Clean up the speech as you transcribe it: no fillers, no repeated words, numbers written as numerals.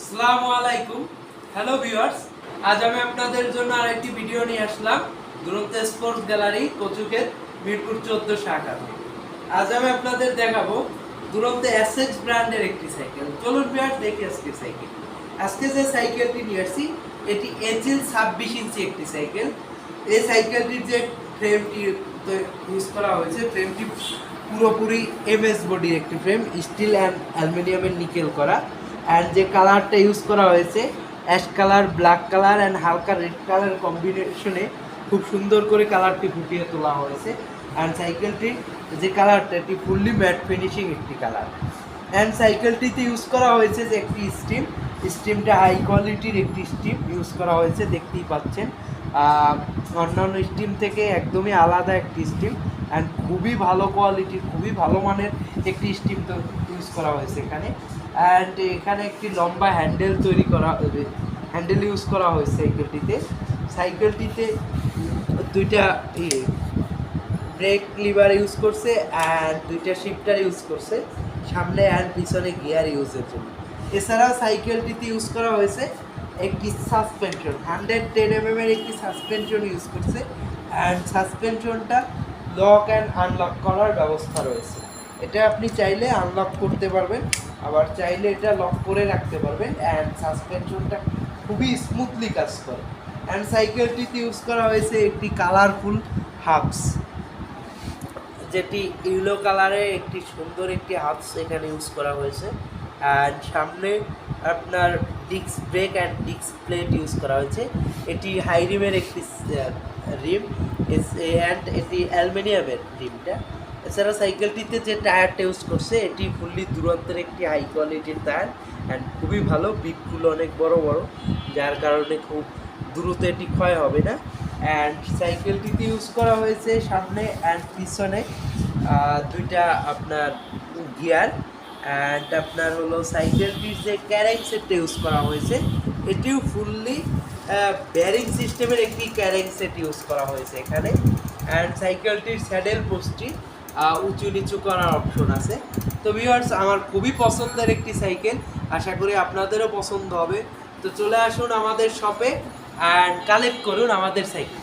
আসসালামু আলাইকুম। Hello viewers, আজ আমি আপনাদের জন্য আরেকটি ভিডিও নিয়ে আসলাম দুরন্ত স্পোর্টস গ্যালারি কচুকের মিরপুর 14 শাখা। আজ আমি আপনাদের দেখাবো দুরন্ত এসএক্স ব্র্যান্ডের একটি সাইকেল। চলুন ভিউয়ার্স দেখি আজকে সাইকেল। আজকে যে সাইকেলটি নিয়ে আসছি এটি এজিল 26 ইঞ্চি একটি সাইকেল। এই সাইকেলটির যে ফ্রেমটি ইউজ করা হয়েছে, ফ্রেমটি পুরোপুরি এমএস বডির একটি ফ্রেম, স্টিল অ্যান্ড অ্যালুমিনিয়ামের নিকেল করা। অ্যান্ড যে কালারটা ইউজ করা হয়েছে ash colour, black colour and হালকা রেড কালার কম্বিনেশনে খুব সুন্দর করে কালারটি ফুটিয়ে তোলা হয়েছে। অ্যান্ড সাইকেলটির যে কালারটা এটি ফুললি ম্যাট ফিনিশিং একটি কালার। অ্যান্ড সাইকেলটিতে ইউজ করা হয়েছে যে একটি স্টিমটা হাই কোয়ালিটির একটি স্টিম ইউজ করা হয়েছে, দেখতেই পাচ্ছেন। অন্যান্য স্টিম থেকে একদমই আলাদা একটি স্টিম অ্যান্ড খুবই ভালো কোয়ালিটির, খুবই ভালো মানের একটি স্টিম তো ইউজ করা হয়েছে এখানে। অ্যান্ড এখানে একটি লম্বা হ্যান্ডেল হ্যান্ডেল ইউজ করা হয়েছে সাইকেলটিতে দুইটা ব্রেক লিভার ইউজ করছে অ্যান্ড দুইটা শিফটার ইউজ করছে সামনে অ্যান্ড পিছনে গিয়ার ইউজের জন্য। এছাড়াও সাইকেলটিতে ইউজ করা হয়েছে একটি সাসপেনশন, 110 এর একটি সাসপেনশন ইউজ করছে। অ্যান্ড সাসপেনশনটা লক অ্যান্ড আনলক করার ব্যবস্থা রয়েছে। এটা আপনি চাইলে আনলক করতে পারবেন, আবার চাইলে এটা লক করে রাখতে পারবেন। অ্যান্ড সাসপেনশনটা খুবই স্মুথলি কাজ করে। অ্যান্ড সাইকেলটিতে ইউজ করা হয়েছে একটি কালারফুল হাবস, যেটি ইয়েলো কালারের একটি সুন্দর একটি হাবস এখানে ইউজ করা হয়েছে। অ্যান্ড সামনে আপনার disc brake and disk plate use করা হয়েছে। এটি হাই রিমের একটি রিম অ্যান্ড এটি অ্যালুমিনিয়ামের রিমটা। এছাড়া সাইকেলটিতে যে টায়ারটা ইউজ করছে এটি ফুললি দুরন্তের একটি হাই কোয়ালিটির টায়ার অ্যান্ড খুবই ভালো, বিটগুলো অনেক বড় বড়, যার কারণে খুব দ্রুত এটি ক্ষয় হবে না। অ্যান্ড সাইকেলটিতে ইউজ করা হয়েছে সামনে অ্যান্ড পিছনে দুইটা আপনার গিয়ার। অ্যান্ড আপনার হলো সাইকেলটির যে ক্যারিং সেটটা ইউজ করা হয়েছে এটিও ফুললি ব্যারিং সিস্টেমের একটি ক্যারিং সেট ইউজ করা হয়েছে এখানে। অ্যান্ড সাইকেলটির স্যাডেল পোস্টটি উঁচু নিচু করার অপশন আছে। তো ভিউয়ার্স, আমার খুবই পছন্দের একটি সাইকেল, আশা করি আপনাদেরও পছন্দ হবে। তো চলে আসুন আমাদের শপে অ্যান্ড কালেক্ট করুন আমাদের সাইকেল।